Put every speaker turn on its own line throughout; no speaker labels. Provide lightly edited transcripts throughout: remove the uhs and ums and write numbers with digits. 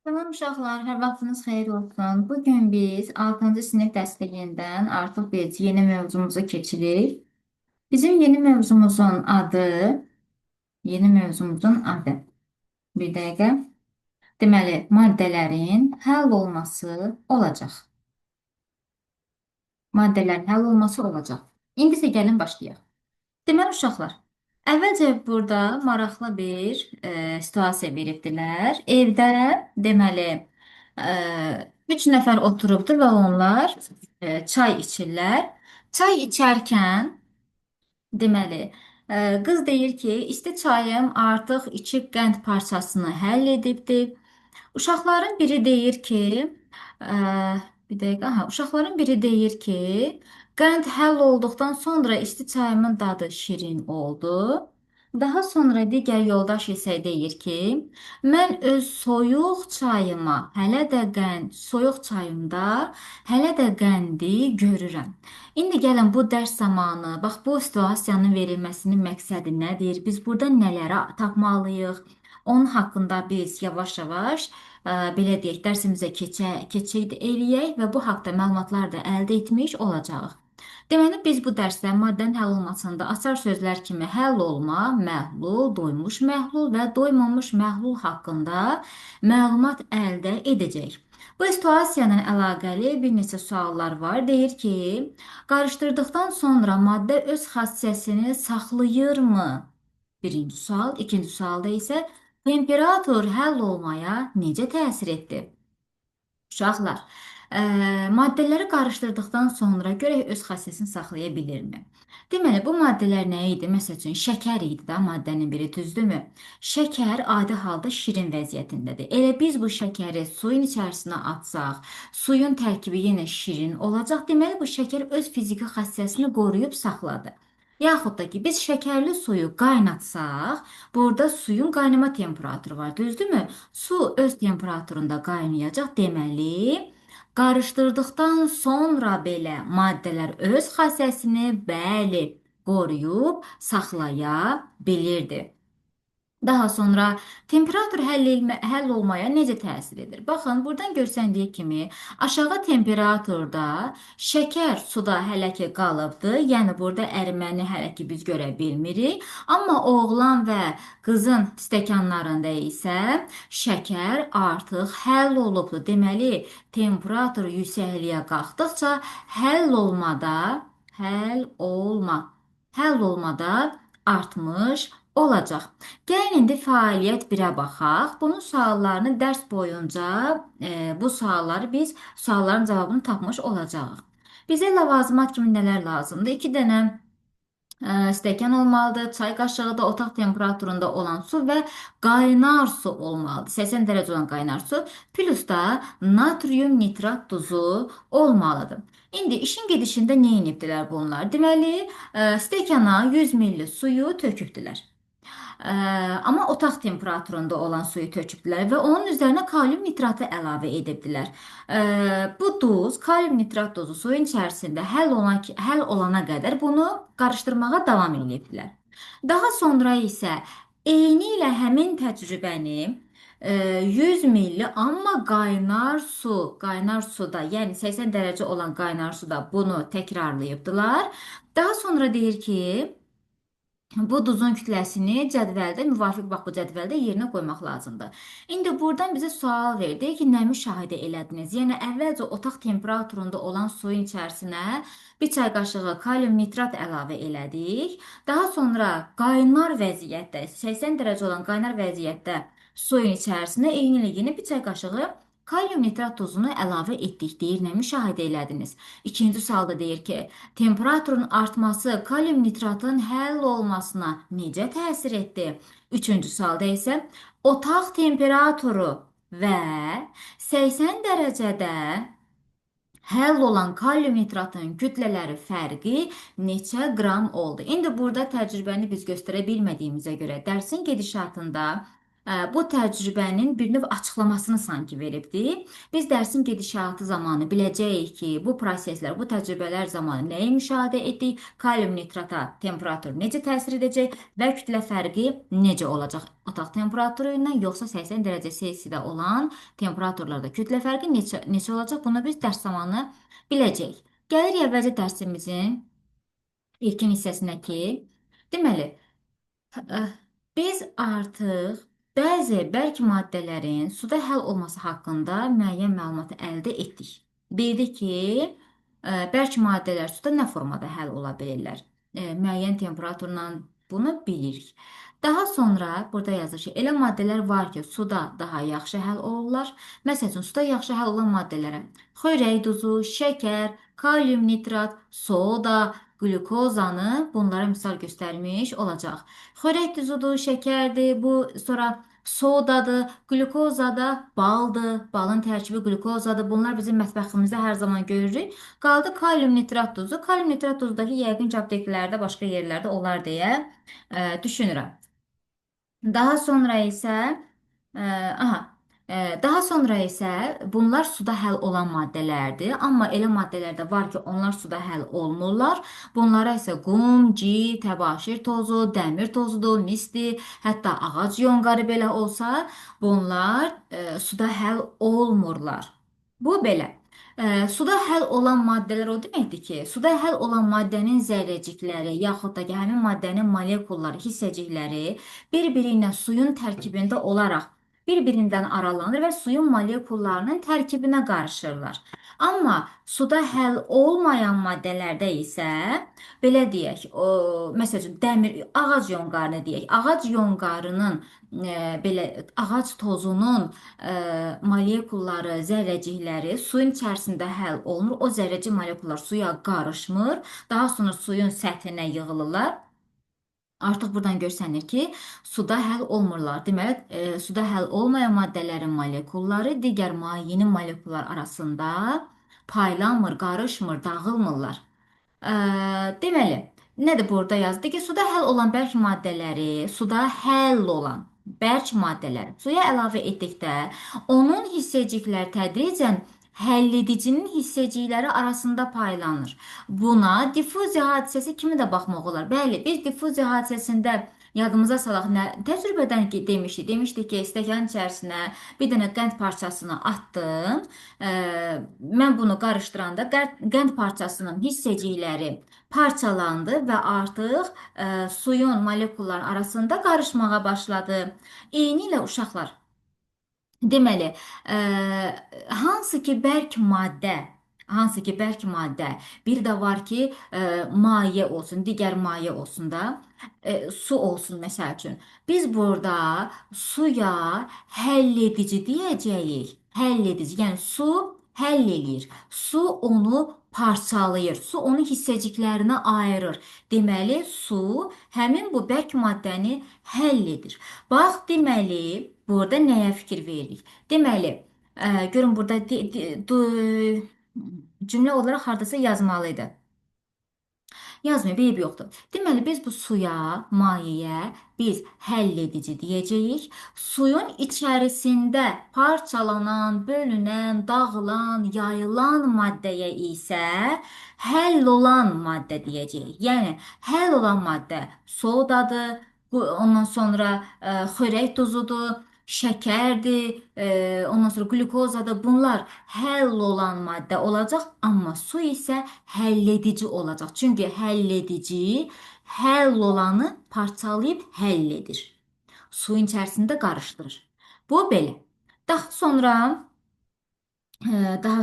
Salam uşaqlar, hər vaxtınız xeyir olsun. Bugün biz 6-cı sinif dərsliyindən artıq biz yeni mövzumuza keçirik. Bizim yeni mövzumuzun adı. Bir dəqiqə. Deməli, maddələrin həll olması olacaq. Maddələrin həll olması olacaq. İndi isə gəlin başlayaq. Deməli uşaqlar, əvvəlcə burada maraqlı bir situasiya veribdilər. Evdə deməli üç nəfər oturubdur və onlar çay içirlər. Çay içərkən deməli qız deyir ki, isti çayım artıq içib qənd parçasını həll edibdir. Uşaqların biri deyir ki, ə, bir dəqiqə, uşaqların biri deyir ki, qənd həll olduqdan sonra isti çayımın dadı şirin oldu. Daha sonra digər yoldaş isə deyir ki, mən öz soyuq çayımda hələ də qəndi görürəm. İndi gəlin bu dərs zamanı, bax bu situasiyanın verilməsinin məqsədi nədir? Biz burada nələri tapmalıyıq? Onun haqqında biz yavaş-yavaş belə deyək, dərsimizə keçid eləyək və bu haqda məlumatlar da əldə etmiş olacağıq. Deməli, biz bu dərsdə maddənin həll olmasında açar sözlər kimi həll olma, məhlul, doymuş məhlul və doymamış məhlul haqqında məlumat əldə edəcəyik. Bu situasiya ilə əlaqəli bir neçə suallar var. Deyir ki, qarışdırdıqdan sonra maddə öz xassəsini saxlayırmı? Birinci sual. İkinci sualda isə temperatur həll olmaya necə təsir etdi? Uşaqlar, maddələri qarışdırdıqdan sonra görək öz xassəsini saxlaya bilirmi? Deməli, bu maddələr nə idi? Məsəl üçün, şəkər idi da maddənin biri, düzdürmü? Şəkər adi halda şirin vəziyyətindədir. Elə biz bu şəkəri suyun içərisinə atsaq, suyun tərkibi yenə şirin olacaq. Deməli, bu şəkər öz fiziki xassəsini qoruyub saxladı. Yaxud da ki, biz şəkərli suyu qaynatsaq, burada suyun qaynama temperaturu var, düzdürmü? Su öz temperaturunda qaynayacaq. Deməli, qarışdırdıqdan sonra belə maddələr öz xassəsini bəli qoruyub saxlaya bilirdi. Daha sonra temperatur həll olmaya necə təsir edir? Baxın, buradan görsəndiyi kimi aşağı temperaturda şəkər suda hələ ki qalıbdı. Yəni burada əriməni hələ ki biz görə bilmirik. Amma oğlan və qızın stəkanlarında isə şəkər artıq həll olubdu. Deməli, temperatur yüksəkliyə qalxdıqca həll olmada artmış olacaq. Gəlin indi fəaliyyət 1-ə baxaq. Bunun suallarını dərs boyunca bu sualları biz sualların cavabını tapmış olacağıq. Bizə ləvazimat kimi nələr lazımdır? 2 dənə stəkan olmalıdır. Çay qaşığı da otaq temperaturunda olan su və qaynar su olmalıdır. 80 dərəcə olan qaynar su, plus da natrium nitrat duzu olmalıdır. İndi işin gedişində nə edibdilər bunlar? Deməli, stəkana 100 ml suyu tökübdülər. Amma otaq temperaturunda olan suyu tökübdülər və onun üzərinə kalium nitratı əlavə edibdilər. Bu duz, kalium nitrat dozu suyun içərisində həll olana qədər bunu qarışdırmağa davam edibdilər. Daha sonra isə eyni ilə həmin təcrübəni 100 ml amma qaynar suda, yəni 80 dərəcə olan qaynar suda bunu təkrarlayıbdılar. Daha sonra deyir ki, bu duzun kütləsini cədvəldə müvafiq bax bu cədvəldə yerinə qoymaq lazımdır. İndi buradan bizə sual verdi ki, nə müşahidə elədiniz? Yəni əvvəlcə otaq temperaturunda olan suyun içərisinə bir çay qaşığı kalium nitrat əlavə elədik. Daha sonra qaynar vəziyyətdə, 80 dərəcə olan qaynar vəziyyətdə suyun içərisinə eynilə bir çay qaşığı kalium nitrat tozunu əlavə etdik deyir, nə müşahidə elədiniz? İkinci sualda deyir ki, temperaturun artması kalium nitratın həll olmasına necə təsir etdi? Üçüncü sualda isə otaq temperaturu və 80 dərəcədə həll olan kalium nitratın kütlələri fərqi neçə qram oldu? İndi burada təcrübəni biz göstərə bilmədiyimizə görə dərsin gedişatında Bu təcrübənin bir növ açıqlamasını sanki veribdi. Biz dərsin gedişatı zamanı biləcəyik ki, bu proseslər, bu təcrübələr zamanı nəyi müşahidə etdik, kalium nitrata temperatur necə təsir edəcək və kütlə fərqi necə olacaq otaq temperaturu ilə, yoxsa 80 dərəcə Selsidə olan temperaturlarda kütlə fərqi neçə olacaq, bunu biz dərs zamanı biləcəyik. Gəlirik əvvəlcə dərsimizin ilkin hissəsinə ki, deməli, Ə, biz artıq bəzi bərk maddələrin suda həll olması haqqında müəyyən məlumatı əldə etdik. Bildik ki, bərk maddələr suda nə formada həll ola bilirlər? Müəyyən temperaturla bunu bilirik. Daha sonra burada yazır ki, elə maddələr var ki, suda daha yaxşı həll olurlar. Məsəl üçün, suda yaxşı həll olan maddələrə xörək duzu, şəkər, kalium nitrat, soda, qlükozanı bunlara misal göstərmiş olacaq. Xörək duzudur, şəkərdir, bu sonra sodadır, qlükozada baldır, balın tərkibi qlükozadır. Bunlar bizim mətbəximizdə hər zaman görürük. Qaldı kalium nitrat duzu. Kalium nitrat duzu da ki, yəqin ki, apteklərdə, başqa yerlərdə olar deyə düşünürəm. Daha sonra isə aha daha sonra isə bunlar suda həll olan maddələrdir. Amma elə maddələr də var ki, onlar suda həll olmurlar. Bunlara isə qum, cid, təbaşir tozu, dəmir tozudur, misdir, hətta ağac yonqarı belə olsa, bunlar suda həll olmurlar. Bu belə. Suda həll olan maddələr o deməkdir ki, suda həll olan maddənin zərrəcikləri, yaxud da ki, həmin maddənin molekulları, hissəcikləri bir-biri ilə suyun tərkibində olaraq bir-birindən aralanır və suyun molekullarının tərkibinə qarışırlar. Amma suda həll olmayan maddələrdə isə belə deyək, məsəl üçün dəmir, ağac yonqarını deyək. Ağac yonqarının belə ağac tozunun molekulları, zərrəcikləri suyun içərisində həll olunur. O zərrəcik molekullar suya qarışmır. Daha sonra suyun səthinə yığılırlar. Artıq buradan görsənir ki, suda həll olmurlar. Deməli, suda həll olmayan maddələrin molekulları digər mayenin molekullar arasında paylanmır, qarışmır, dağılmırlar. Ə, deməli, nədir burada yazdı ki, suda həll olan bərk maddələri, suda həll olan bərk maddələri suya əlavə etdikdə onun hissəcikləri tədricən həlledicinin hissəcikləri arasında paylanır. Buna diffuziya hadisəsi kimi də baxmaq olar. Bəli, biz diffuziya hadisəsində yadımıza salaq nə təcrübədən ki demişdik. Demişdik ki, stəkan içərisinə bir dənə qənd parçasını atdım. Mən bunu qarışdıranda qənd parçasının hissəcikləri parçalandı və artıq suyun molekullar arasında qarışmağa başladı. Eyni ilə uşaqlar. Deməli, hansı ki bərk maddə, bir də var ki, maye olsun, digər maye olsun da, su olsun məsəl üçün. Biz burada suya həll edici deyəcəyik. Həll edici, yəni su həll eləyir. Su onu parçalayır. Su onu hissəciklərinə ayırır. Deməli, su həmin bu bərk maddəni həll edir. Bax, deməli, burada nəyə fikir veririk? Deməli, görün burada cümlə olaraq hardasa yazmalıydı. Yazmıyor, eybi yoxdur. Deməli, biz bu suya, mayeyə biz həll edici deyəcəyik. Suyun içərisində parçalanan, bölünən, dağılan, yayılan maddəyə isə həll olan maddə deyəcəyik. Yəni, həll olan maddə sodadır, ondan sonra xörək duzudur, şəkərdir, ondan sonra qlükozadır. Bunlar həll olan maddə olacaq, amma su isə həlledici olacaq. Çünki həlledici həll olanı parçalayıb həll edir. Suyun içərisində qarışdırır. Bu belə. Daha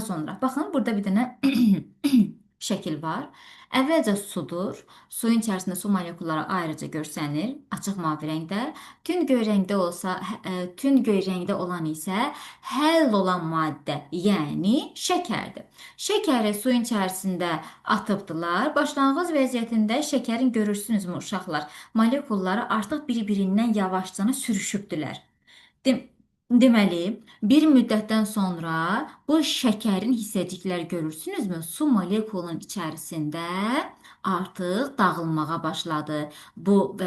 sonra baxın burada bir dənə şəkil var. Əvvəlcə sudur. Suyun içərisində su molekulları ayrıca görsənir, açıq mavi rəngdə. Tünd göy rəngdə olan isə həll olan maddə, yəni şəkərdir. Şəkəri suyun içərisində atıbdılar. Başlanğıc vəziyyətində şəkərin görürsünüzmü uşaqlar? Molekulları artıq bir-birindən yavaşcana sürüşübdülər. Deməli, bir müddətdən sonra bu şəkərin hissəcikləri görürsünüzmü? Su molekulunun içərisində artıq dağılmağa başladı. Bu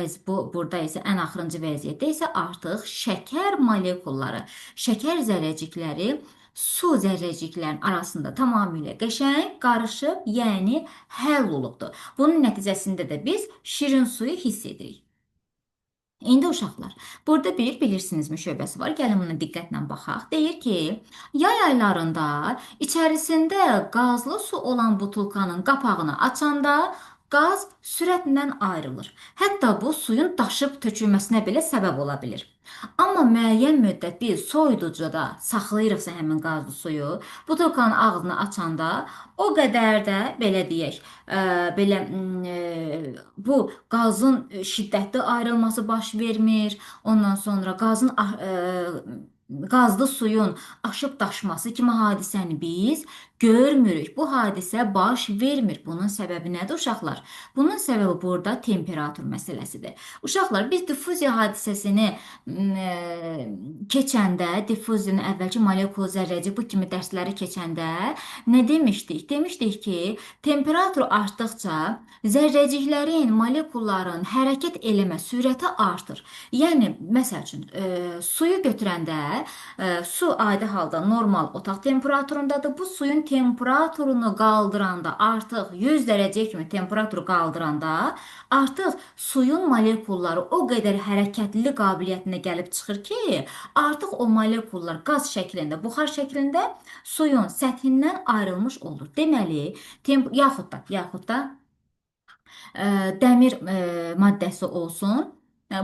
burada isə ən axırıncı vəziyyətdə isə artıq şəkər molekulları, şəkər zərrəcikləri su zərrəciklərinin arasında tamamilə qəşəng qarışıb, yəni həll olubdur. Bunun nəticəsində də biz şirin suyu hiss edirik. İndi uşaqlar, burada bir bilirsinizmi şöbəsi var. Gəlin buna diqqətlə baxaq. Deyir ki, yay aylarında içərisində qazlı su olan butulkanın qapağını açanda qaz sürətlə ayrılır. Hətta bu suyun daşıb tökülməsinə belə səbəb ola bilir. Amma müəyyən müddət biz soyuducuda saxlayırıqsa həmin qazlı suyu, butulkanın ağzını açanda o qədər də belə deyək, belə bu qazın şiddətli ayrılması baş vermir. Ondan sonra qazlı suyun aşıb daşması kimi hadisəni biz görmürük. Bu hadisə baş vermir. Bunun səbəbi nədir uşaqlar? Bunun səbəbi burada temperatur məsələsidir. Uşaqlar, biz diffuziya hadisəsini keçəndə, diffuziyanın əvvəlki molekul, zərrəcik bu kimi dərsləri keçəndə nə demişdik? Demişdik ki, temperatur artdıqca zərrəciklərin, molekulların hərəkət eləmə sürəti artır. Yəni, məsəl üçün, suyu götürəndə, su adi halda normal otaq temperaturundadır. Bu suyun temperaturunu qaldıranda, artıq 100 dərəcəyə kimi temperaturu qaldıranda, artıq suyun molekulları o qədər hərəkətli qabiliyyətinə gəlib çıxır ki, artıq o molekullar qaz şəklində, buxar şəklində suyun səthindən ayrılmış olur. Deməli, yaxud da dəmir maddəsi olsun.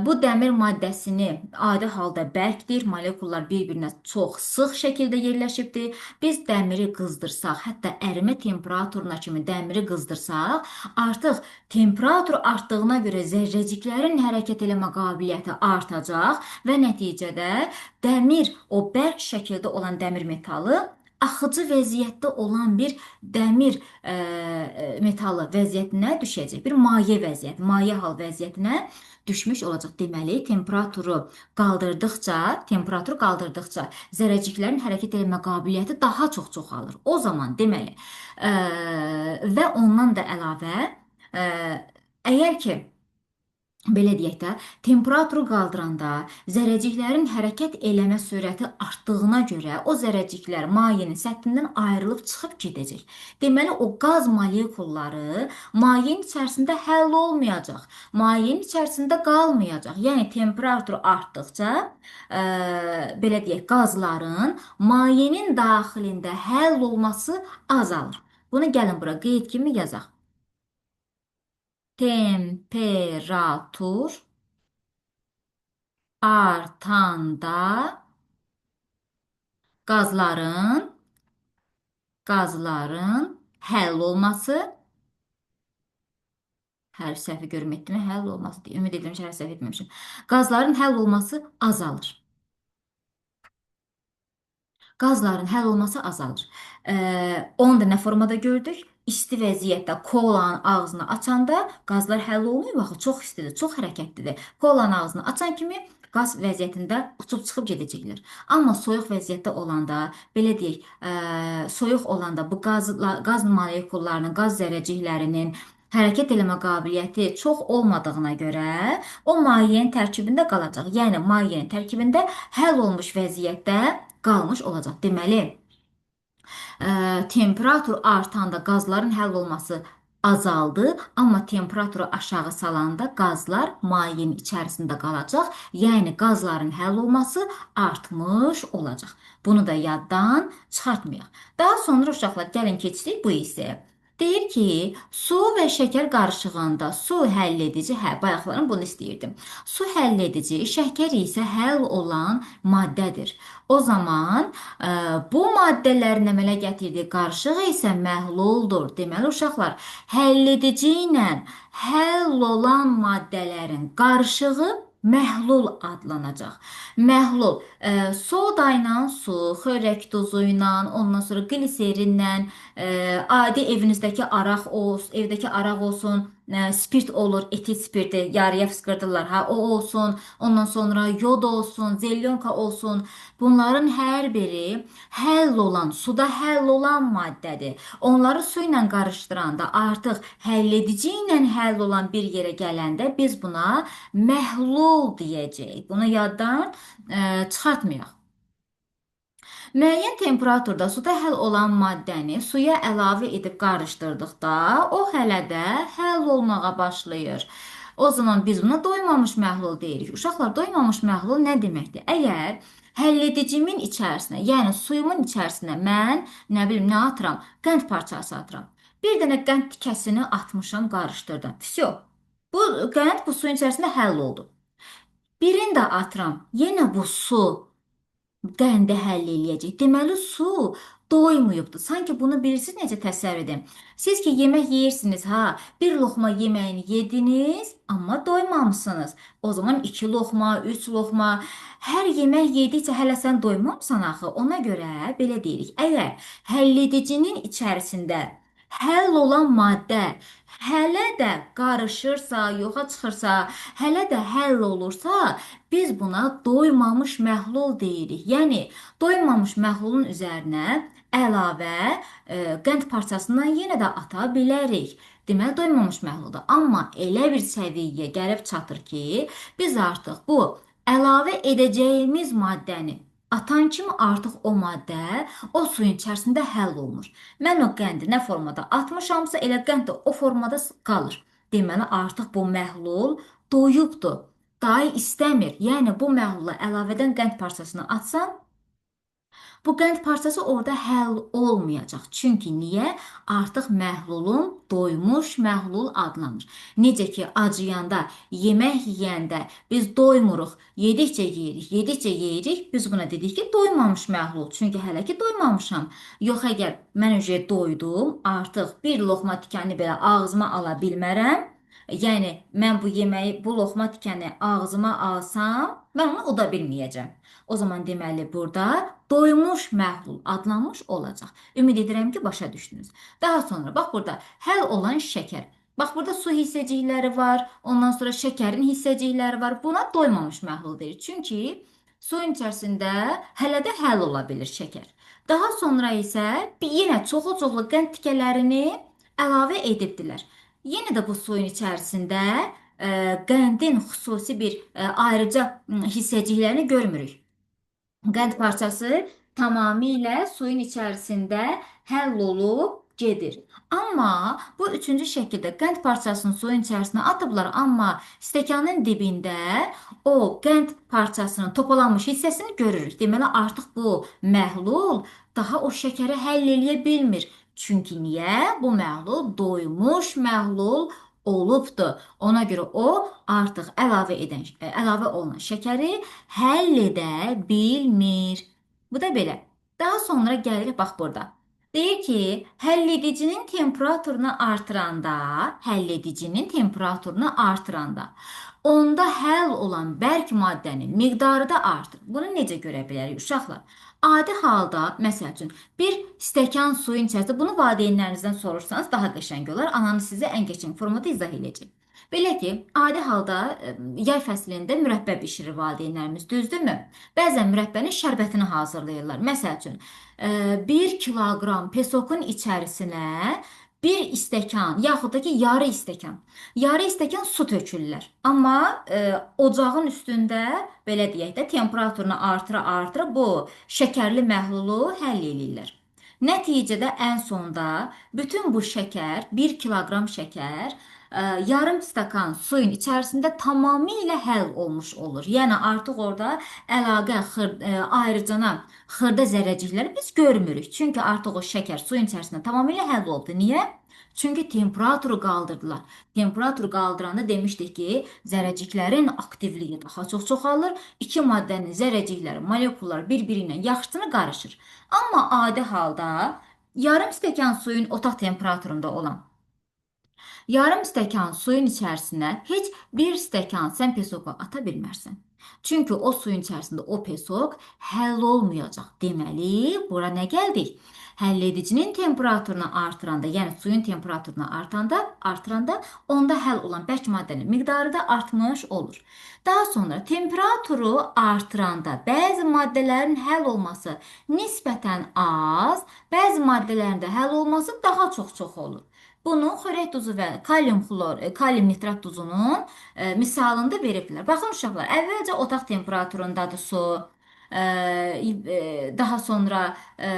Bu dəmir maddəsini adi halda bərkdir, molekullar bir-birinə çox sıx şəkildə yerləşibdir. Biz dəmiri qızdırsaq, hətta ərimə temperaturuna kimi dəmiri qızdırsaq, artıq temperatur artdığına görə zərrəciklərin hərəkət eləmə qabiliyyəti artacaq və nəticədə dəmir, o bərk şəkildə olan dəmir metalı axıcı vəziyyətdə olan bir dəmir metalı vəziyyətinə düşəcək. Bir maye vəziyyət, maye hal vəziyyətinə düşmüş olacaq. Deməli, temperatur qaldırdıqca zərrəciklərin hərəkət etmə qabiliyyəti daha çox çoxalır. O zaman deməli, və ondan da əlavə, əgər ki belə deyək də, temperaturu qaldıranda zərrəciklərin hərəkət eləmə sürəti artdığına görə o zərrəciklər mayenin səthindən ayrılıb çıxıb gedəcək. Deməli, o qaz molekulları mayenin içərisində həll olmayacaq, mayenin içərisində qalmayacaq. Yəni, temperatur artdıqca, belə deyək, qazların mayenin daxilində həll olması azalır. Bunu gəlin bura qeyd kimi yazaq. Temperatur artanda qazların həll olması, hər səhvi görüm etdimi? Həll olması deyə ümid edirəm ki, hər səhv etməmişim. Qazların həll olması azalır. Qazların həll olması azalır. Onu da nə formada gördük? İsti vəziyyətdə kolanın ağzını açanda qazlar həll olmuyor. Baxın, çox istidir, çox hərəkətlidir. Kolanın ağzını açan kimi qaz vəziyyətində uçub çıxıb gedəcəklər. Amma soyuq vəziyyətdə olanda, belə deyək, soyuq olanda bu qaz molekullarının, qaz zərrəciklərinin hərəkət eləmə qabiliyyəti çox olmadığına görə o mayenin tərkibində qalacaq. Yəni, mayenin tərkibində həll olmuş vəziyyətdə qalmış olacaq. Deməli, temperatur artanda qazların həll olması azaldı, amma temperaturu aşağı salanda qazlar mayenin içərisində qalacaq, yəni qazların həll olması artmış olacaq. Bunu da yaddan çıxartmayaq. Daha sonra uşaqlar gəlin keçdik bu hissəyə. Deyir ki, su və şəkər qarışığında su həlledici, bayaqlarım bunu istəyirdim. Su həlledici, şəkər isə həll olan maddədir. O zaman bu maddələrin əmələ gətirdiyi qarışıq isə məhluldur. Deməli, uşaqlar, həlledici ilə həll olan maddələrin qarışığı məhlul adlanacaq. Məhlul, soda ilə su, xörək duzu ilə, ondan sonra qliserinlə, adi evinizdəki araq olsun, spirt olur, etil spirti yarıya fışqırdırlar. Ha, o olsun, ondan sonra yod olsun, zelyonka olsun. Bunların hər biri həll olan, suda həll olan maddədir. Onları su ilə qarışdıranda artıq həlledici ilə həll olan bir yerə gələndə biz buna məhlul deyəcəyik. Bunu yaddan çıxartmayaq. Müəyyən temperaturda suda həll olan maddəni suya əlavə edib qarışdırdıqda, o hələ də həll olmağa başlayır. O zaman biz buna doymamış məhlul deyirik. Uşaqlar, doymamış məhlul nə deməkdir? Əgər həlledicimin içərisinə, yəni suyumun içərisinə mən nə bilim nə atıram? Qənd parçası atıram. Bir dənə qənd tikəsini atmışam, qarışdırdım. Vsyo. Bu qənd bu suyun içərisində həll oldu. Birini də atıram. Yenə bu su qəndi həll eləyəcək. Deməli, su doymuyubdur. Sanki bunu bilirsiniz necə təsəvvür edin. Siz ki, yemək yeyirsiniz, ha, bir loxma yeməyini yediniz, amma doymamısınız. O zaman 2 loxma, 3 loxma, hər yemək yedikcə hələ sən doymamısan axı. Ona görə belə deyirik. Əgər həlledicinin içərisində həll olan maddə hələ də qarışırsa, yoxa çıxırsa, hələ də həll olursa, biz buna doymamış məhlul deyirik. Yəni doymamış məhlulun üzərinə əlavə qənd parçasından yenə də ata bilərik. Deməli doymamış məhluldur. Amma elə bir səviyyəyə gəlib çatır ki, biz artıq bu əlavə edəcəyimiz maddəni atan kimi artıq o maddə o suyun içərisində həll olunur. Mən o qəndi nə formada atmışamsa, elə qənd də o formada qalır. Deməli artıq bu məhlul doyubdur. Dayı istəmir. Yəni bu məhlula əlavədən qənd parçasını atsan, bu qənd parçası orada həll olmayacaq. Çünki niyə? Artıq məhlulun doymuş məhlul adlanır. Necə ki, acıyanda, yemək yeyəndə biz doymuruq, yedikcə yeyirik, yedikcə yeyirik, biz buna dedik ki, doymamış məhlul. Çünki hələ ki doymamışam. Yox, əgər mən öncə doydum, artıq bir loxma tikəni belə ağzıma ala bilmərəm. Yəni, mən bu yeməyi, bu loxma tikəni ağzıma alsam, mən onu uda bilməyəcəm. O zaman deməli burada doymuş məhlul adlanmış olacaq. Ümid edirəm ki, başa düşdünüz. Daha sonra bax burada həll olan şəkər. Bax burada su hissəcikləri var, ondan sonra şəkərin hissəcikləri var. Buna doymamış məhlul deyilir. Çünki suyun içərisində hələ də həll ola bilir şəkər. Daha sonra isə yenə çoxlu-çoxlu qənd tikələrini əlavə edibdilər. Yenə də bu suyun içərisində qəndin xüsusi bir ayrıca hissəciklərini görmürük. Qənd parçası tamamilə suyun içərisində həll olub gedir. Amma bu üçüncü şəkildə qənd parçasını suyun içərisinə atıblar, amma stəkanın dibində o qənd parçasının topalanmış hissəsini görürük. Deməli artıq bu məhlul daha o şəkəri həll eləyə bilmir. Çünki niyə? Bu məhlul doymuş məhlul olubdur. Ona görə o artıq əlavə olunan şəkəri həll edə bilmir. Bu da belə. Daha sonra gəlirik bax burada. Deyir ki, həlledicinin temperaturunu artıranda, onda həll olan bərk maddənin miqdarı da artır. Bunu necə görə bilərik uşaqlar? Adi halda, məsəl üçün, bir stəkan suyun içərisində, bunu valideynlərinizdən sorursanız daha qəşəng olar. Ananız sizə ən qəşəng formada izah edəcək. Belə ki, adi halda yay fəslində mürəbbə bişirir valideynlərimiz, düzdürmü? Bəzən mürəbbənin şərbətini hazırlayırlar. Məsəl üçün, 1 kiloqram pesokun içərisinə bir stəkan, yaxud da ki, yarı stəkan su tökürlər. Amma ocağın üstündə, belə deyək də, temperaturunu artıra-artıra bu şəkərli məhlulu həll eləyirlər. Nəticədə ən sonda bütün bu şəkər, 1 kiloqram şəkər, yarım stakan suyun içərisində tamamilə həll olmuş olur. Yəni artıq orada ayrıcana xırda zərrəcikləri biz görmürük. Çünki artıq o şəkər suyun içərisində tamamilə həll oldu. Niyə? Çünki temperaturu qaldırdılar. Temperaturu qaldıranda demişdik ki, zərrəciklərin aktivliyi daha çox çoxalır. İki maddənin zərrəcikləri, molekullar bir-biri ilə yaxşısını qarışır. Amma adi halda yarım stəkan suyun otaq temperaturunda olan yarım stəkan suyun içərisinə heç bir stəkan sən pesoku ata bilmərsən. Çünki o suyun içərisində o pesok həll olmayacaq. Deməli, bura nə gəldik? Həlledicinin temperaturunu artıranda, yəni suyun temperaturunu artıranda onda həll olan bərk maddənin miqdarı da artmış olur. Daha sonra temperaturu artıranda bəzi maddələrin həll olması nisbətən az, bəzi maddələrin də həll olması daha çox olur. Bunu xörək duzu və kalium nitrat duzunun misalında veriblər. Baxın uşaqlar, əvvəlcə otaq temperaturundadır su. Daha sonra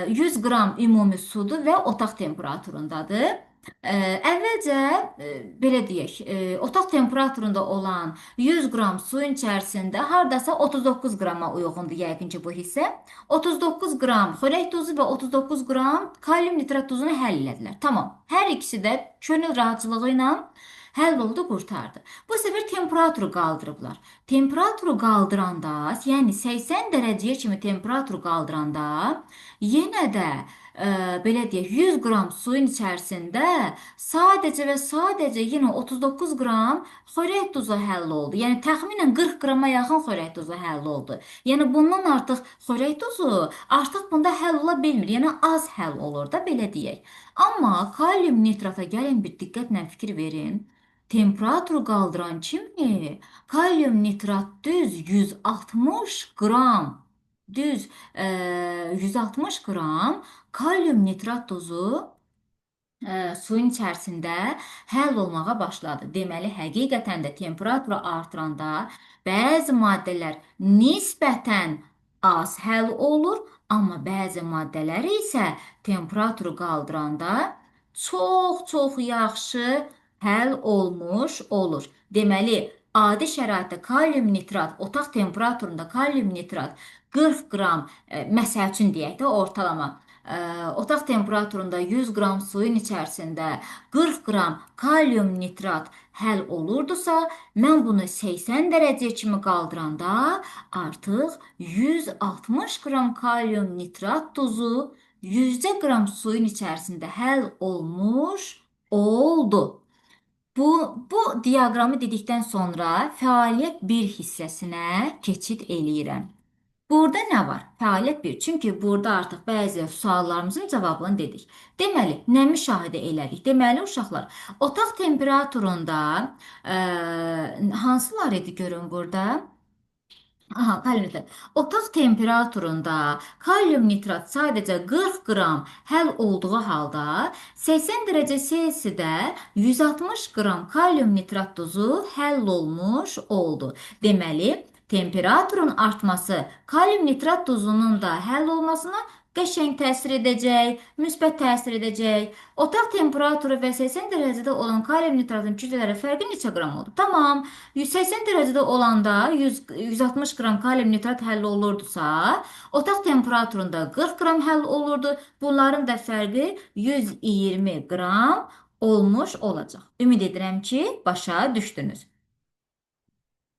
100 qram ümumi sudur və otaq temperaturundadır. Əvvəlcə belə deyək, otaq temperaturunda olan 100 qram suyun içərisində hardasa 39 qrama uyğundur yəqin ki bu hissə. 39 qram xörək duzu və 39 qram kalium nitrat duzunu həll elədilər. Tamam. Hər ikisi də könül rahatçılığı ilə həll oldu, qurtardı. Bu səfər temperaturu qaldırıblar. Temperaturu qaldıranda, yəni 80 dərəcəyə kimi temperaturu qaldıranda, yenə də belə deyək, 100 qram suyun içərisində sadəcə və sadəcə yenə 39 qram xörək duzu həll oldu. Yəni təxminən 40 qrama yaxın xörək duzu həll oldu. Yəni bundan artıq xörək duzu artıq bunda həll ola bilmir. Yəni az həll olur da belə deyək. Amma kalium nitrata gəlin bir diqqətlə fikir verin. Temperaturu qaldıran kimi kalium nitrat düz 160 qram, düz 160 qram kalium nitrat dozu suyun içərisində həll olmağa başladı. Deməli, həqiqətən də temperaturu artıranda bəzi maddələr nisbətən az həll olur, amma bəzi maddələr isə temperaturu qaldıranda çox yaxşı həll olmuş olur. Deməli, adi şəraitdə kalium nitrat, otaq temperaturunda kalium nitrat 40 qram, məsəl üçün deyək də ortalama, otaq temperaturunda 100 qram suyun içərisində 40 qram kalium nitrat həll olurdusa, mən bunu 80 dərəcə kimi qaldıranda artıq 160 qram kalium nitrat duzu 100 qram suyun içərisində həll olmuş oldu. Bu diaqramı dedikdən sonra fəaliyyət 1 hissəsinə keçid eləyirəm. Burada nə var? Fəaliyyət 1. Çünki burada artıq bəzi suallarımızın cavabını dedik. Deməli, nə müşahidə elədik? Deməli, uşaqlar, otaq temperaturunda hansılar idi görün burada? Aha, kalium nitrat. Otaq temperaturunda kalium nitrat sadəcə 40 qram həll olduğu halda 80 dərəcə Selsidə 160 qram kalium nitrat duzu həll olmuş oldu. Deməli, temperaturun artması kalium nitrat duzunun da həll olmasına qəşəng təsir edəcək, müsbət təsir edəcək. Otaq temperaturu və 80 dərəcədə olan kalium nitratın kütlələri fərqi neçə qram oldu? Tamam. 180 dərəcədə olanda 160 qram kalium nitrat həll olurdusa, otaq temperaturunda 40 qram həll olurdu. Bunların da fərqi 120 qram olmuş olacaq. Ümid edirəm ki, başa düşdünüz.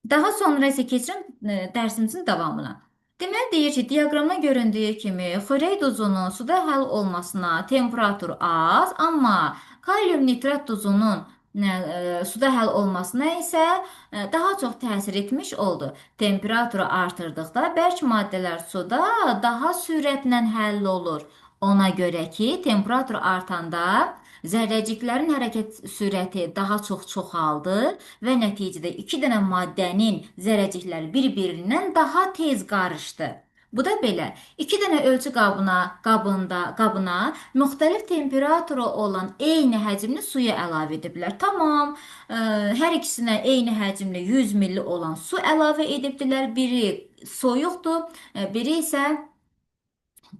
Daha sonra isə keçirəm dərsimizin davamına. Deməli deyir ki, diaqramda göründüyü kimi xörək duzunun suda həll olmasına temperatur az, amma kalium nitrat duzunun suda həll olmasına isə daha çox təsir etmiş oldu. Temperaturu artırdıqda bərk maddələr suda daha sürətlə həll olur. Ona görə ki, temperatur artanda zərrəciklərin hərəkət sürəti daha çox çoxaldı və nəticədə iki dənə maddənin zərrəcikləri bir-birindən daha tez qarışdı. Bu da belə. İki dənə ölçü qabına müxtəlif temperaturu olan eyni həcmli suyu əlavə ediblər. Tamam. Hər ikisinə eyni həcmli 100 milli olan su əlavə edibdilər. Biri soyuqdur, biri isə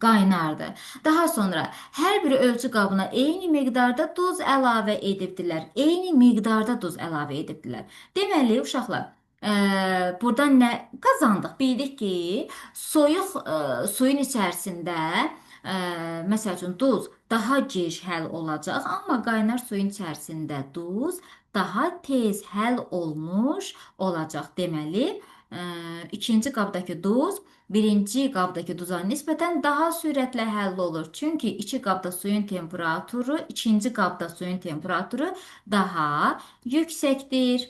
qaynardı. Daha sonra hər bir ölçü qabına eyni miqdarda duz əlavə edibdilər. Eyni miqdarda duz əlavə edibdilər. Deməli, uşaqlar, buradan nə qazandıq? Bildik ki, soyuq suyun içərisində məsəl üçün duz daha gec həll olacaq, amma qaynar suyun içərisində duz daha tez həll olmuş olacaq. Deməli, ikinci qabdakı duz birinci qabdakı duza nisbətən daha sürətlə həll olur. Çünki iki qabda suyun temperaturu, ikinci qabda suyun temperaturu daha yüksəkdir.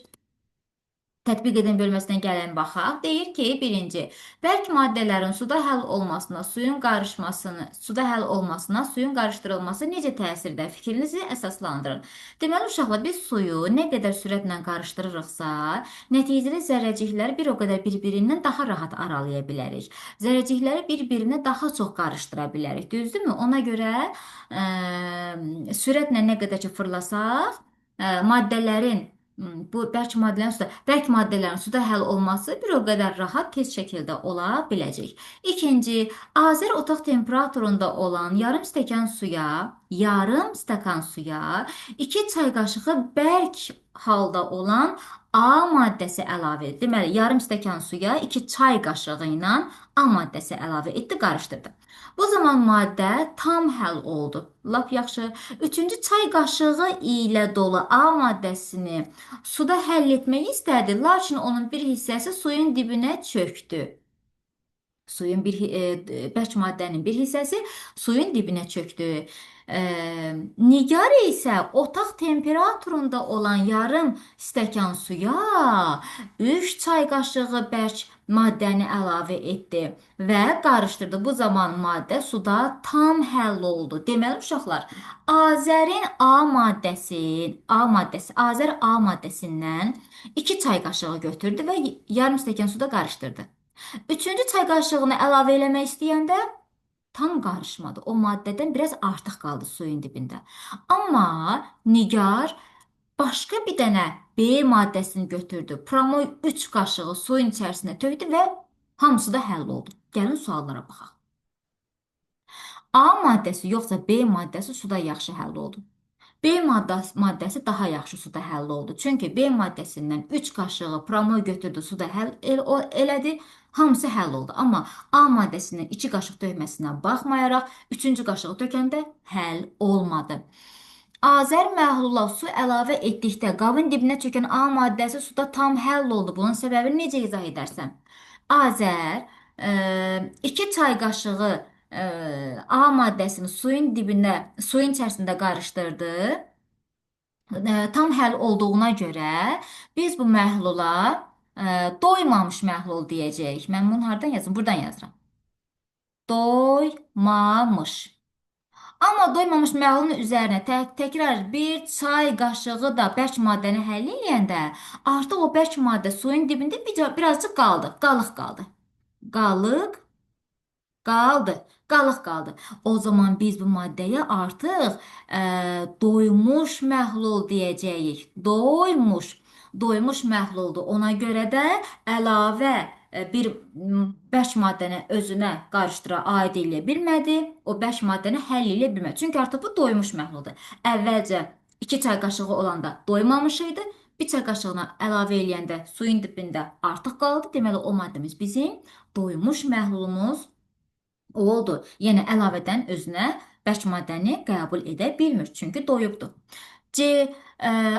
Tətbiq edin bölməsinə gəlin baxaq. Deyir ki, birinci, bərk maddələrin suda həll olmasına suyun qarışdırılması necə təsirdə? Fikrinizi əsaslandırın. Deməli, uşaqlar, biz suyu nə qədər sürətlə qarışdırırıqsa, nəticədə zərrəcikləri bir o qədər bir-birindən daha rahat aralaya bilərik. Zərrəcikləri bir-birinə daha çox qarışdıra bilərik. Düzdürmü? Ona görə sürətlə nə qədər ki fırlasaq, maddələrin bu bərk maddələrin suda həll olması bir o qədər rahat, tez şəkildə ola biləcək. İkinci, Azər otaq temperaturunda olan yarım stəkan suya 2 çay qaşığı bərk halda olan A maddəsi əlavə etdi. Deməli, yarım stəkan suya 2 çay qaşığı ilə A maddəsi əlavə etdi, qarışdırdı. Bu zaman maddə tam həll oldu. Lap yaxşı. Üçüncü, çay qaşığı ilə dolu A maddəsini suda həll etmək istədi, lakin onun bir hissəsi suyun dibinə çöktü. Bərk maddənin bir hissəsi suyun dibinə çöktü. Nigar isə otaq temperaturunda olan yarım stəkan suya 3 çay qaşığı bərk maddəni əlavə etdi və qarışdırdı. Bu zaman maddə suda tam həll oldu. Deməli uşaqlar, Azər A maddəsindən 2 çay qaşığı götürdü və yarım stəkan suda qarışdırdı. Üçüncü çay qaşığını əlavə eləmək istəyəndə tam qarışmadı. O maddədən biraz artıq qaldı suyun dibində. Amma Nigar başqa bir dənə B maddəsini götürdü. Promoy 3 qaşığı suyun içərisinə tökdü və hamısı da həll oldu. Gəlin suallara baxaq. A maddəsi yoxsa B maddəsi suda yaxşı həll oldu? B maddəsi daha yaxşı suda həll oldu. Çünki B maddəsindən 3 qaşığı promoy götürdü, suda elədi. Hamısı həll oldu. Amma A maddəsindən 2 qaşıq tökməsinə baxmayaraq, 3-cü qaşığı tökəndə həll olmadı. Azər məhlula su əlavə etdikdə qabın dibinə çökən A maddəsi suda tam həll oldu. Bunun səbəbini necə izah edərsən? Azər 2 çay qaşığı A maddəsini suyun içərisində qarışdırdı. Tam həll olduğuna görə biz bu məhlula doymamış məhlul deyəcəyik. Mən bunu hardan yazım? Buradan yazıram. Doymamış. Amma doymamış məhlulun üzərinə təkrar bir çay qaşığı da bərk maddəni həll eləyəndə artıq o bərk maddə suyun dibində birazcık qaldı. Qalıq qaldı. Qalıq qaldı. O zaman biz bu maddəyə artıq doymuş məhlul deyəcəyik. Doymuş məhluldur. Ona görə də əlavə bir bərk maddəni özünə qarışdıra aid eləyə bilmədi. O bərk maddəni həll eləyə bilmədi. Çünki artıq bu doymuş məhluldur. Əvvəlcə 2 çay qaşığı olanda doymamış idi. Bir çay qaşığına əlavə eləyəndə suyun dibində artıq qaldı. Deməli o maddəmiz bizim doymuş məhlulumuz oldu. Yəni əlavədən özünə bərk maddəni qəbul edə bilmir. Çünki doyubdur. C.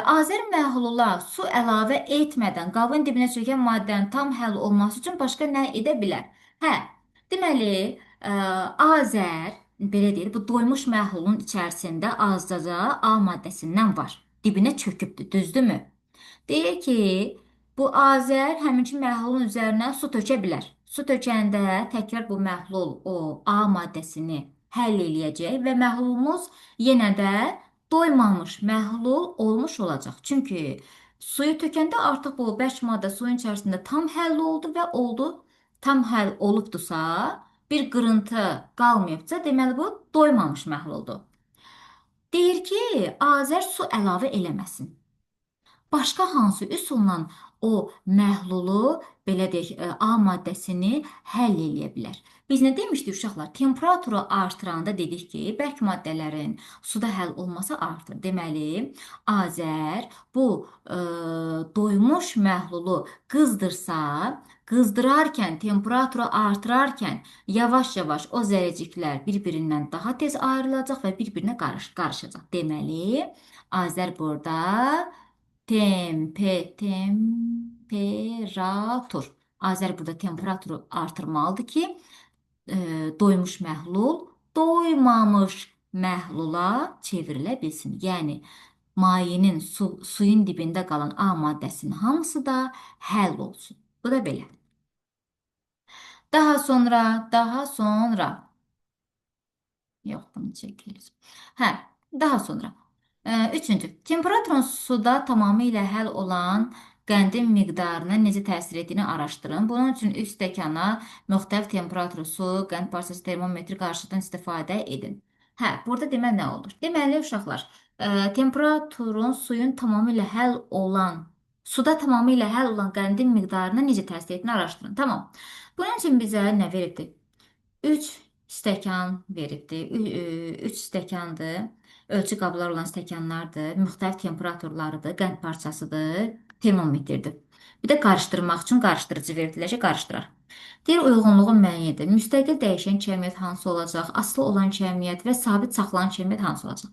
Azər məhlula su əlavə etmədən qabın dibinə çökən maddənin tam həll olması üçün başqa nə edə bilər? Deməli, Azər, belə deyir, bu doymuş məhlulun içərisində azcaca A maddəsindən var. Dibinə çökübdür, düzdürmü? Deyir ki, bu Azər həminki məhlulun üzərinə su tökə bilər. Su tökəndə təkrar bu məhlul o A maddəsini həll eləyəcək və məhlulumuz yenə də doymamış məhlul olmuş olacaq. Çünki suyu tökəndə artıq bu bərk maddə suyun içərisində tam həll oldu və tam həll olubdursa, bir qırıntı qalmayıbsa, deməli bu doymamış məhluldur. Deyir ki, Azər su əlavə eləməsin. Başqa hansı üsulla o məhlulu, belə deyək, A maddəsini həll eləyə bilər? Biz nə demişdik uşaqlar? Temperaturu artıranda dedik ki, bərk maddələrin suda həll olması artır. Deməli, Azər bu doymuş məhlulu qızdırarkən, temperaturu artırarkən yavaş-yavaş o zərrəciklər bir-birindən daha tez ayrılacaq və bir-birinə qarışacaq. Deməli, Azər burada temperatur. Azər burada temperaturu artırmalıdır ki, doymuş məhlul doymamış məhlula çevrilə bilsin. Yəni, mayenin suyun dibində qalan A maddəsinin hamısı da həll olsun. Bu da belə. Daha sonra, yox, bunu çəkilir. Hə, daha sonra. Üçüncü, temperaturun suda tamamilə həll olan qəndin miqdarına necə təsir etdiyini araşdırın. Bunun üçün 3 stəkana müxtəlif temperatur su, qənd parçası termometri qarşıdan istifadə edin. Hə, burada deməli nə olur? Deməli, uşaqlar, temperaturun suda tamamilə həll olan qəndin miqdarına necə təsir etdiyini araşdırın. Tamam. Bunun üçün bizə nə veribdir? 3 stəkan veribdir. 3 stəkandır. Ölçü qablar olan stəkanlardır. Müxtəlif temperaturlarıdır. Qənd parçasıdır. Termometrdir. Bir də qarışdırmaq üçün qarışdırıcı verdilər ki, qarışdıraq. Deyir uyğunluğu müəyyən edin. Müstəqil dəyişən kəmiyyət hansı olacaq? Asılı olan kəmiyyət və sabit saxlanan kəmiyyət hansı olacaq?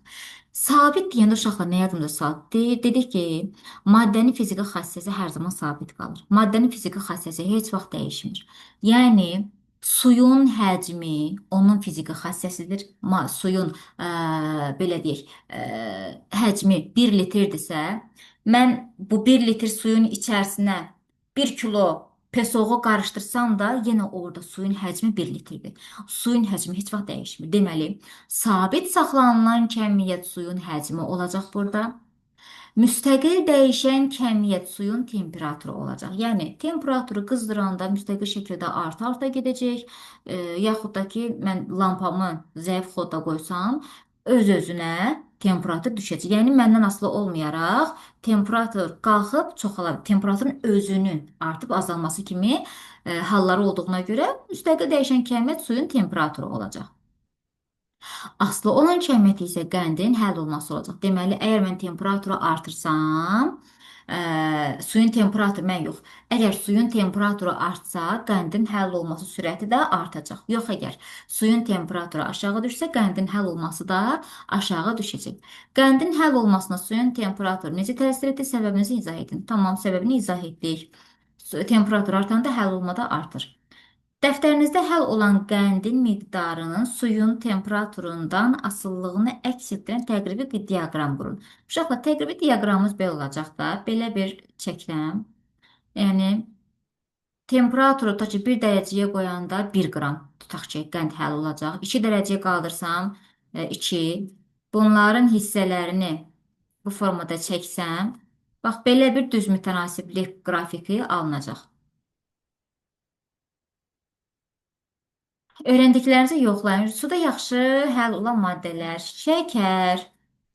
Sabit deyəndə uşaqlar nə yadımıza saldı? Dedik ki, maddənin fiziki xassəsi hər zaman sabit qalır. Maddənin fiziki xassəsi heç vaxt dəyişmir. Yəni suyun həcmi onun fiziki xassəsidir. Suyun belə deyək, həcmi 1 litrdirsə, mən bu 1 litr suyun içərisinə 1 kilo pesoğu qarışdırsam da yenə orada suyun həcmi 1 litrdir. Suyun həcmi heç vaxt dəyişmir. Deməli, sabit saxlanılan kəmiyyət suyun həcmi olacaq burada. Müstəqil dəyişən kəmiyyət suyun temperaturu olacaq. Yəni temperaturu qızdıranda müstəqil şəkildə arta-arta gedəcək. Yaxud da ki, mən lampamı zəif xodda qoysam, öz-özünə temperatur düşəcək. Yəni məndən asılı olmayaraq temperatur qalxıb çoxalır. Temperaturun özünün artıb azalması kimi halları olduğuna görə müstəqil dəyişən kəmiyyət suyun temperaturu olacaq. Asılı olan kəmiyyəti isə qəndin həll olması olacaq. Deməli, əgər mən temperaturu artırsam, suyun temperaturu mən yox. Əgər suyun temperaturu artsa, qəndin həll olması sürəti də artacaq. Yox, əgər suyun temperaturu aşağı düşsə, qəndin həll olması da aşağı düşəcək. Qəndin həll olmasına suyun temperaturu necə təsir edir? Səbəbinizi izah edin. Tamam, səbəbini izah etdik. Temperatur artanda həll olma da artır. Dəftərinizdə həll olan qəndin miqdarının suyun temperaturundan asıllığını əks etdirən təqribi bir diaqram qurun. Uşaqlar, təqribi diaqramımız belə olacaq da, belə bir çəkirəm. Yəni, temperaturu tutaq ki, 1 dərəcəyə qoyanda 1 qram tutaq ki, qənd həll olacaq. 2 dərəcəyə qaldırsam 2. Bunların hissələrini bu formada çəksəm, bax, belə bir düz mütənasiblik qrafiki alınacaq. Öyrəndiklərinizi yoxlayın. Suda yaxşı həll olan maddələr: şəkər,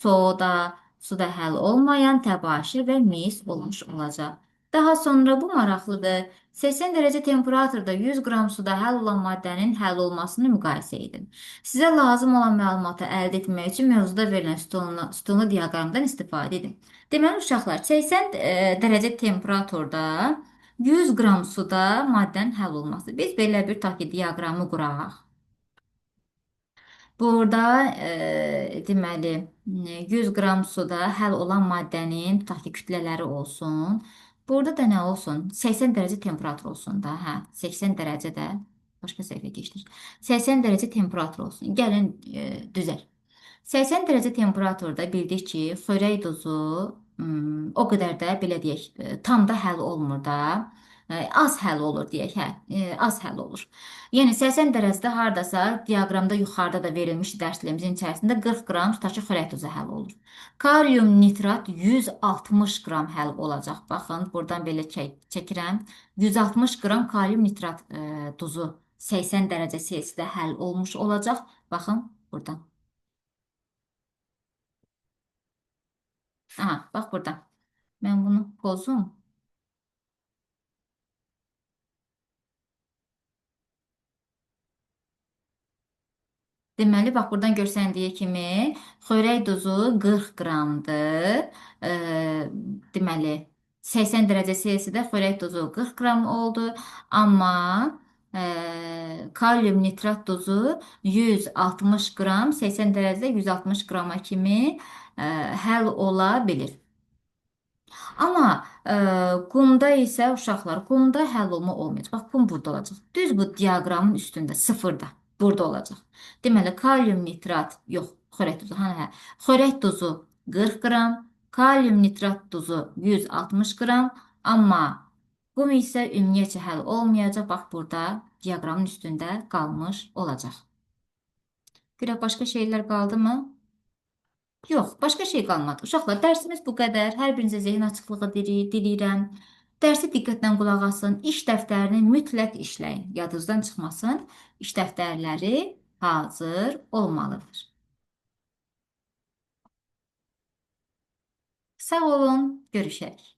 soda, suda həll olmayan təbaşir və mis olmuş olacaq. Daha sonra bu maraqlıdır. 80 dərəcə temperaturda 100 qram suda həll olan maddənin həll olmasını müqayisə edin. Sizə lazım olan məlumatı əldə etmək üçün mövzuda verilən sütunlu diaqramdan istifadə edin. Deməli, uşaqlar, 80 dərəcə temperaturda 100 qram suda maddənin həll olması. Biz belə bir tutaq ki, diaqramı quraq. Burada deməli 100 qram suda həll olan maddənin tutaq ki, kütlələri olsun. Burada da nə olsun? 80 dərəcə temperatur olsun da. Hə, 80 dərəcədə başqa səhifə keçdik. 80 dərəcə temperatur olsun. Gəlin düzəl. 80 dərəcə temperaturda bildik ki, xörək duzu o qədər də belə deyək, tam da həll olmur da. Az həll olur deyək, hə, az həll olur. Yəni 80 dərəcədə hardasa diaqramda yuxarıda da verilmiş dərsliyimizin içərisində 40 qram tutaq ki, xörək duzu həll olur. Kalium nitrat 160 qram həll olacaq. Baxın, buradan belə çəkirəm. 160 qram kalium nitrat duzu 80 dərəcə Selsidə həll olmuş olacaq. Baxın, buradan. Aha, bax burada. Mən bunu pozum. Deməli, bax, buradan görsəndiyi kimi xörək duzu 40 qramdır. Deməli, 80 dərəcə Selsidə xörək duzu 40 qram oldu. Amma kalium nitrat duzu 160 qram, 80 dərəcədə 160 qrama kimi həll ola bilir. Amma qumda isə uşaqlar, qumda həll olma olmayacaq. Bax, qum burada olacaq. Düz bu diaqramın üstündə, sıfırda. Burada olacaq. Deməli, kalium nitrat, yox, xörək duzu, hə, xörək duzu 40 qram, Kalium nitrat duzu 160 qram, amma qum isə ümumiyyətcə həll olmayacaq. Bax, burada diaqramın üstündə qalmış olacaq. Görək, başqa şeylər qaldı mı? Yox, başqa şey qalmadı. Uşaqlar, dərsimiz bu qədər. Hər birinizə zehin açıqlığı diləyirəm. Dərsi diqqətlə qulaq asın. İş dəftərini mütləq işləyin. Yadınızdan çıxmasın. İş dəftərləri hazır olmalıdır. Sağ olun, görüşək.